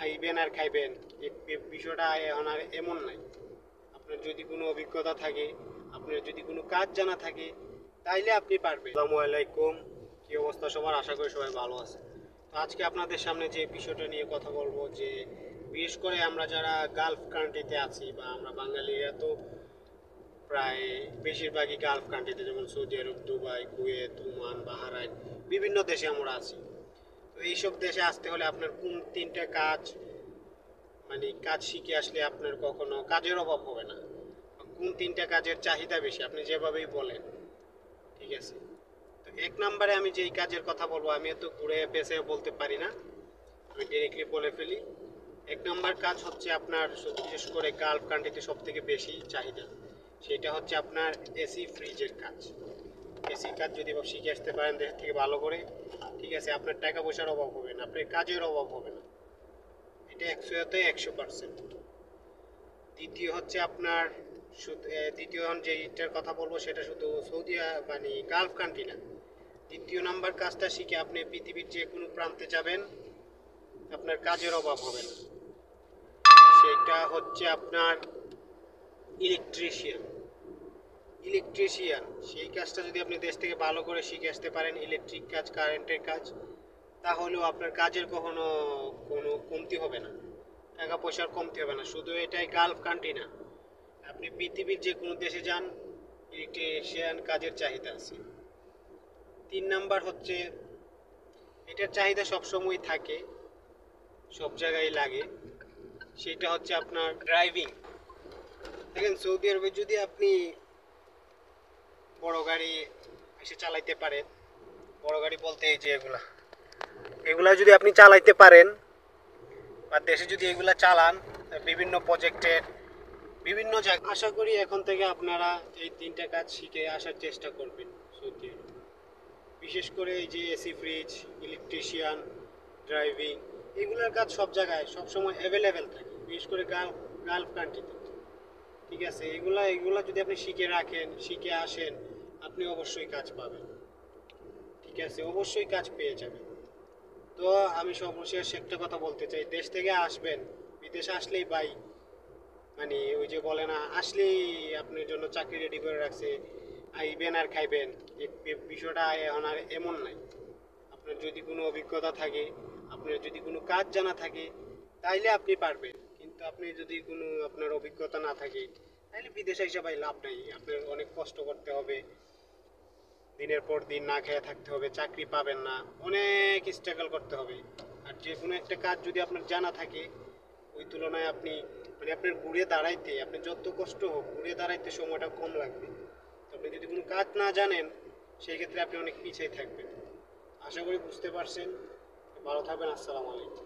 আইবেন আর খাইবেন, এই বিষয়টা এখন আর এমন নাই। আপনার যদি কোনো অভিজ্ঞতা থাকে, আপনার যদি কোনো কাজ জানা থাকে, তাইলে আপনি পারবেন। আসসালামু আলাইকুম, কি অবস্থা সবার? আশা করি সবাই ভালো আছে। তো আজকে আপনাদের সামনে যে বিষয়টা নিয়ে কথা বলবো, যে বিশেষ করে আমরা যারা গালফ কান্ট্রিতে আছি, বা আমরা বাঙালিরা তো প্রায় বেশিরভাগই গালফ কান্ট্রিতে, যেমন সৌদি আরব, দুবাই, কুয়েত, ওমান, বাহারাইন, বিভিন্ন দেশে আমরা আছি। তো এইসব দেশে আসতে হলে আপনার কোন তিনটা কাজ, মানে কাজ শিখে আসলে আপনার কখনো কাজের অভাব হবে না? কোন তিনটা কাজের চাহিদা বেশি, আপনি যেভাবেই বলেন, ঠিক আছে? তো এক নম্বরে আমি যেই কাজের কথা বলবো, আমি এত ঘুরে পেঁচে বলতে পারি না, আমি ডিরেক্টলি বলে ফেলি। এক নম্বর কাজ হচ্ছে আপনার, বিশেষ করে গালফ কান্ট্রিতে সব থেকে বেশি চাহিদা, সেটা হচ্ছে আপনার এসি ফ্রিজের কাজ। এসি কাজ যদি শিখে আসতে পারেন দেশ থেকে ভালো করে, ঠিক আছে, আপনার টাকা পয়সার অভাব হবে না, আপনার কাজের অভাব হবে না, এটা 100%। দ্বিতীয় হচ্ছে আপনার দ্বিতীয় যেটার কথা বলবো সেটা শুধু সৌদি মানে গালফ কান্ট্রি না, দ্বিতীয় নাম্বার কাজটা শিখে আপনি পৃথিবীর যে কোনো প্রান্তে যাবেন, আপনার কাজের অভাব হবে না। সেটা হচ্ছে আপনার ইলেকট্রিশিয়ান। সেই কাজটা যদি আপনি দেশ থেকে ভালো করে শিখে আসতে পারেন, ইলেকট্রিক কাজ, কারেন্টের কাজ, তাহলেও আপনার কাজের কখনো কোনো কমতি হবে না, টাকা পয়সার কমতি হবে না। শুধু এটাই গালফ কান্ট্রি না, আপনি পৃথিবীর যে কোনো দেশে যান, ইলেকট্রিশিয়ান কাজের চাহিদা আছে। তিন নাম্বার হচ্ছে, এটার চাহিদা সবসময় থাকে, সব জায়গায় লাগে, সেটা হচ্ছে আপনার ড্রাইভিং। দেখেন, সৌদি আরবে যদি আপনি বড় গাড়ি এসে চালাইতে পারেন, বড় গাড়ি বলতে এই যে এগুলা যদি আপনি চালাইতে পারেন, বা দেশে যদি এগুলা চালান, বিভিন্ন প্রজেক্টের বিভিন্ন জায়গায়, আশা করি এখন থেকে আপনারা এই তিনটা কাজ শিখে আসার চেষ্টা করবেন সৌদি আরব। বিশেষ করে এই যে এসি ফ্রিজ, ইলেকট্রিশিয়ান, ড্রাইভিং, এগুলোর কাজ সব জায়গায় সবসময় অ্যাভেলেবেল থাকে, বিশেষ করে গালফ কান্ট্রিতে, ঠিক আছে? এগুলা যদি আপনি শিখে রাখেন, শিখে আসেন, আপনি অবশ্যই কাজ পাবেন, ঠিক আছে? অবশ্যই কাজ পেয়ে যাবেন। তো আমি সর্বশেষ একটা কথা বলতে চাই, দেশ থেকে আসবেন, বিদেশে আসলেই ভাই, মানে ওই যে বলে না, আসলেই আপনার জন্য চাকরি রেডি করে রাখছে, আইবেন আর খাইবেন, এই বিষয়টা এখন আর এমন নাই। আপনার যদি কোনো অভিজ্ঞতা থাকে, আপনার যদি কোনো কাজ জানা থাকে, তাইলে আপনি পারবেন। কিন্তু আপনি যদি কোনো আপনার অভিজ্ঞতা না থাকে, তাহলে বিদেশে এসে ভাই লাভ নাই, আপনার অনেক কষ্ট করতে হবে, দিনের পর দিন না খেয়ে থাকতে হবে, চাকরি পাবেন না, অনেক স্ট্রাগল করতে হবে। আর যে কোনো একটা কাজ যদি আপনার জানা থাকে, ওই তুলনায় আপনি, মানে আপনার ঘুরে দাঁড়াইতে, আপনি যত কষ্ট হোক, ঘুরে দাঁড়াইতে সময়টা কম লাগবে। আপনি যদি কোনো কাজ না জানেন, সেই ক্ষেত্রে আপনি অনেক পিছিয়ে থাকবেন। আশা করি বুঝতে পারছেন। ভালো থাকবেন। আসসালামু আলাইকুম।